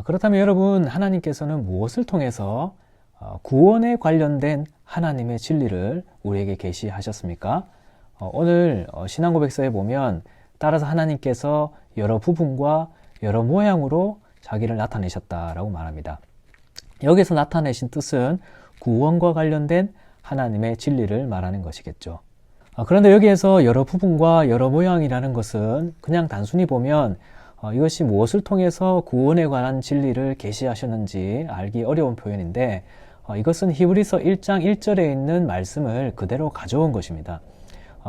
그렇다면 여러분, 하나님께서는 무엇을 통해서 구원에 관련된 하나님의 진리를 우리에게 계시하셨습니까? 오늘 신앙고백서에 보면 따라서 하나님께서 여러 부분과 여러 모양으로 자기를 나타내셨다라고 말합니다. 여기서 나타내신 뜻은 구원과 관련된 하나님의 진리를 말하는 것이겠죠. 그런데 여기에서 여러 부분과 여러 모양이라는 것은 그냥 단순히 보면 이것이 무엇을 통해서 구원에 관한 진리를 계시하셨는지 알기 어려운 표현인데 이것은 히브리서 1장 1절에 있는 말씀을 그대로 가져온 것입니다.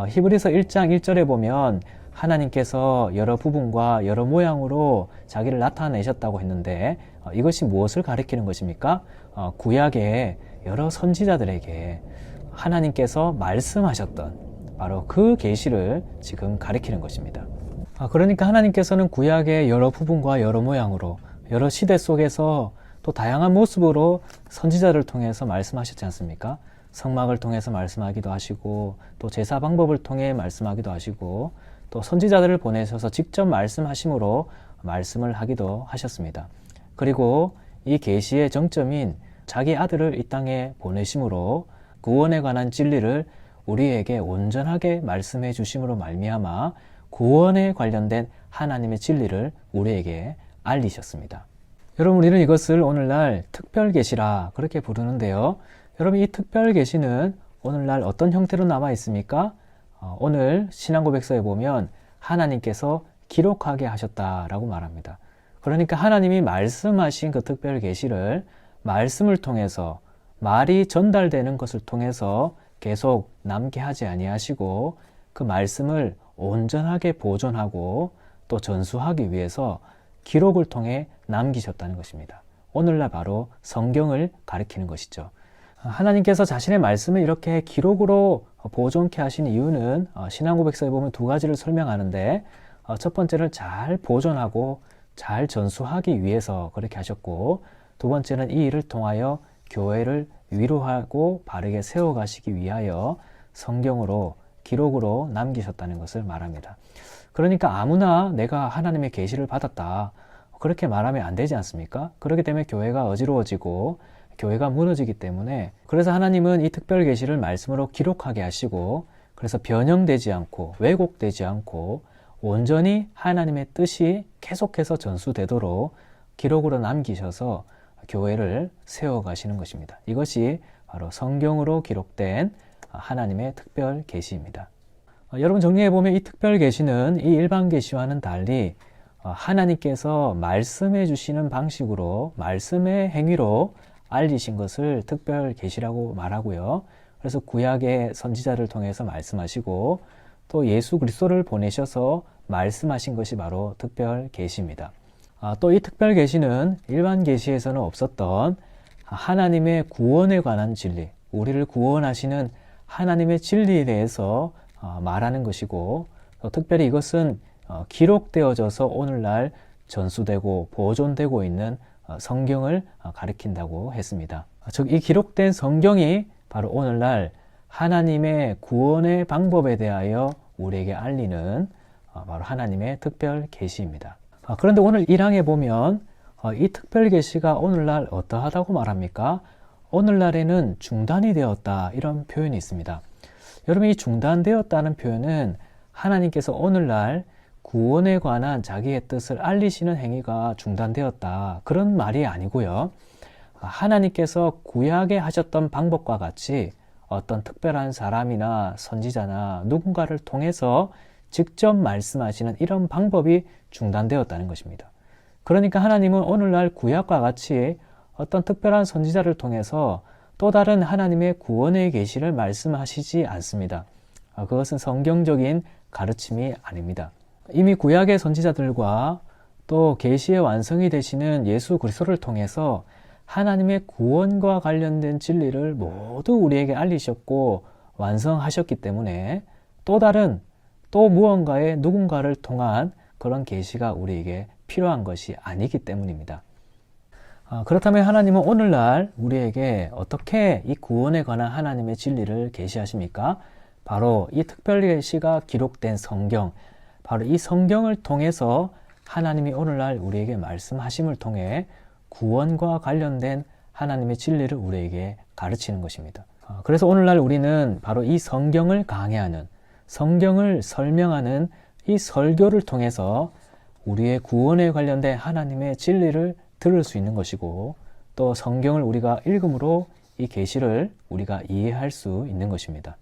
히브리서 1장 1절에 보면 하나님께서 여러 부분과 여러 모양으로 자기를 나타내셨다고 했는데 이것이 무엇을 가리키는 것입니까? 구약의 여러 선지자들에게 하나님께서 말씀하셨던 바로 그 계시를 지금 가리키는 것입니다. 그러니까 하나님께서는 구약의 여러 부분과 여러 모양으로 여러 시대 속에서 또 다양한 모습으로 선지자를 통해서 말씀하셨지 않습니까? 성막을 통해서 말씀하기도 하시고 또 제사 방법을 통해 말씀하기도 하시고 또 선지자들을 보내셔서 직접 말씀하심으로 말씀을 하기도 하셨습니다. 그리고 이 계시의 정점인 자기 아들을 이 땅에 보내심으로 구원에 관한 진리를 우리에게 온전하게 말씀해 주심으로 말미암아 구원에 관련된 하나님의 진리를 우리에게 알리셨습니다. 여러분, 우리는 이것을 오늘날 특별계시라 그렇게 부르는데요. 여러분, 이 특별계시는 오늘날 어떤 형태로 남아 있습니까? 오늘 신앙고백서에 보면 하나님께서 기록하게 하셨다라고 말합니다. 그러니까 하나님이 말씀하신 그 특별계시를 말씀을 통해서 말이 전달되는 것을 통해서 계속 남게 하지 아니하시고 그 말씀을 온전하게 보존하고 또 전수하기 위해서 기록을 통해 남기셨다는 것입니다. 오늘날 바로 성경을 가리키는 것이죠. 하나님께서 자신의 말씀을 이렇게 기록으로 보존케 하신 이유는 신앙고백서에 보면 두 가지를 설명하는데 첫 번째는 잘 보존하고 잘 전수하기 위해서 그렇게 하셨고 두 번째는 이 일을 통하여 교회를 위로하고 바르게 세워가시기 위하여 성경으로 기록으로 남기셨다는 것을 말합니다. 그러니까 아무나 내가 하나님의 계시를 받았다 그렇게 말하면 안 되지 않습니까? 그렇기 때문에 교회가 어지러워지고 교회가 무너지기 때문에 그래서 하나님은 이 특별 계시를 말씀으로 기록하게 하시고 그래서 변형되지 않고 왜곡되지 않고 온전히 하나님의 뜻이 계속해서 전수되도록 기록으로 남기셔서 교회를 세워가시는 것입니다. 이것이 바로 성경으로 기록된 하나님의 특별 계시입니다. 여러분, 정리해보면 이 특별 계시는 이 일반 계시와는 달리 하나님께서 말씀해 주시는 방식으로 말씀의 행위로 알리신 것을 특별 계시라고 말하고요. 그래서 구약의 선지자를 통해서 말씀하시고 또 예수 그리스도를 보내셔서 말씀하신 것이 바로 특별 계시입니다. 또 이 특별 계시는 일반 계시에서는 없었던 하나님의 구원에 관한 진리, 우리를 구원하시는 하나님의 진리에 대해서 말하는 것이고 또 특별히 이것은 기록되어져서 오늘날 전수되고 보존되고 있는 성경을 가리킨다고 했습니다. 즉, 이 기록된 성경이 바로 오늘날 하나님의 구원의 방법에 대하여 우리에게 알리는 바로 하나님의 특별 계시입니다. 그런데 오늘 1항에 보면 이 특별 계시가 오늘날 어떠하다고 말합니까? 오늘날에는 중단이 되었다 이런 표현이 있습니다. 여러분, 이 중단되었다는 표현은 하나님께서 오늘날 구원에 관한 자기의 뜻을 알리시는 행위가 중단되었다 그런 말이 아니고요. 하나님께서 구약에 하셨던 방법과 같이 어떤 특별한 사람이나 선지자나 누군가를 통해서 직접 말씀하시는 이런 방법이 중단되었다는 것입니다. 그러니까 하나님은 오늘날 구약과 같이 어떤 특별한 선지자를 통해서 또 다른 하나님의 구원의 계시를 말씀하시지 않습니다. 그것은 성경적인 가르침이 아닙니다. 이미 구약의 선지자들과 또 계시의 완성이 되시는 예수 그리스도를 통해서 하나님의 구원과 관련된 진리를 모두 우리에게 알리셨고 완성하셨기 때문에 또 다른 또 무언가의 누군가를 통한 그런 계시가 우리에게 필요한 것이 아니기 때문입니다. 그렇다면 하나님은 오늘날 우리에게 어떻게 이 구원에 관한 하나님의 진리를 계시하십니까? 바로 이 특별 계시가 기록된 성경, 바로 이 성경을 통해서 하나님이 오늘날 우리에게 말씀하심을 통해 구원과 관련된 하나님의 진리를 우리에게 가르치는 것입니다. 그래서 오늘날 우리는 바로 이 성경을 강해하는, 성경을 설명하는 이 설교를 통해서 우리의 구원에 관련된 하나님의 진리를 들을 수 있는 것이고, 또 성경을 우리가 읽음으로 이 계시를 우리가 이해할 수 있는 것입니다.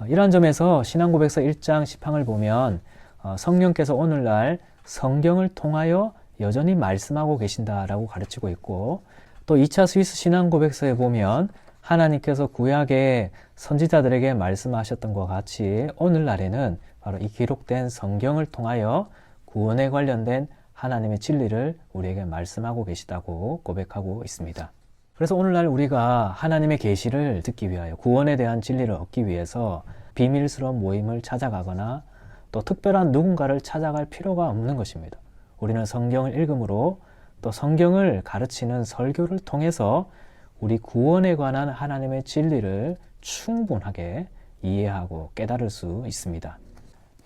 이러한 점에서 신앙고백서 1장 10항을 보면 성령께서 오늘날 성경을 통하여 여전히 말씀하고 계신다라고 가르치고 있고, 또 2차 스위스 신앙고백서에 보면 하나님께서 구약의 선지자들에게 말씀하셨던 것과 같이 오늘날에는 바로 이 기록된 성경을 통하여 구원에 관련된 하나님의 진리를 우리에게 말씀하고 계시다고 고백하고 있습니다. 그래서 오늘날 우리가 하나님의 계시를 듣기 위하여, 구원에 대한 진리를 얻기 위해서 비밀스러운 모임을 찾아가거나 또 특별한 누군가를 찾아갈 필요가 없는 것입니다. 우리는 성경을 읽음으로, 또 성경을 가르치는 설교를 통해서 우리 구원에 관한 하나님의 진리를 충분하게 이해하고 깨달을 수 있습니다.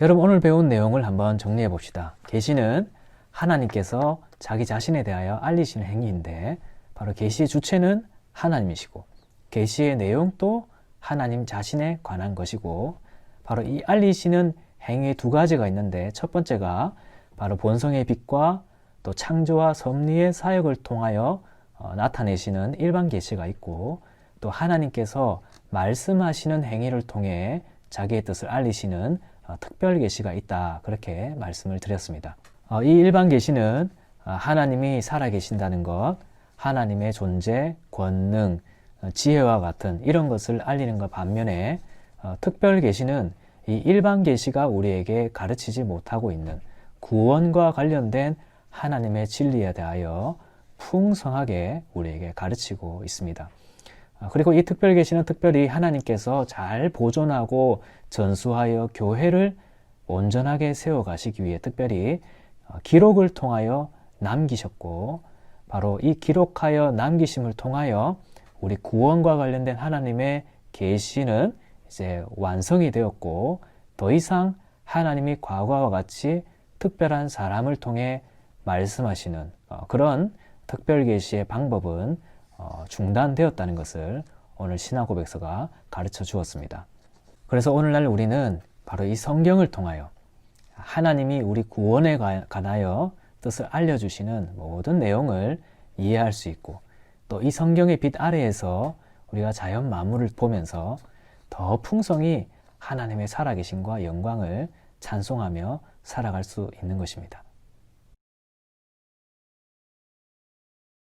여러분, 오늘 배운 내용을 한번 정리해 봅시다. 계시는 하나님께서 자기 자신에 대하여 알리시는 행위인데, 바로 계시의 주체는 하나님이시고, 계시의 내용도 하나님 자신에 관한 것이고, 바로 이 알리시는 행위의 두 가지가 있는데, 첫 번째가 바로 본성의 빛과 또 창조와 섭리의 사역을 통하여 나타내시는 일반 계시가 있고, 또 하나님께서 말씀하시는 행위를 통해 자기의 뜻을 알리시는 특별 계시가 있다, 그렇게 말씀을 드렸습니다. 이 일반 계시는 하나님이 살아계신다는 것, 하나님의 존재, 권능, 지혜와 같은 이런 것을 알리는 것 반면에, 특별 계시는 이 일반 계시가 우리에게 가르치지 못하고 있는 구원과 관련된 하나님의 진리에 대하여 풍성하게 우리에게 가르치고 있습니다. 그리고 이 특별 계시는 특별히 하나님께서 잘 보존하고 전수하여 교회를 온전하게 세워가시기 위해 특별히 기록을 통하여 남기셨고, 바로 이 기록하여 남기심을 통하여 우리 구원과 관련된 하나님의 계시는 이제 완성이 되었고, 더 이상 하나님이 과거와 같이 특별한 사람을 통해 말씀하시는 그런 특별 계시의 방법은 중단되었다는 것을 오늘 신앙고백서가 가르쳐 주었습니다. 그래서 오늘날 우리는 바로 이 성경을 통하여 하나님이 우리 구원에 관하여 뜻을 알려주시는 모든 내용을 이해할 수 있고, 또 이 성경의 빛 아래에서 우리가 자연 만물을 보면서 더 풍성히 하나님의 살아계심과 영광을 찬송하며 살아갈 수 있는 것입니다.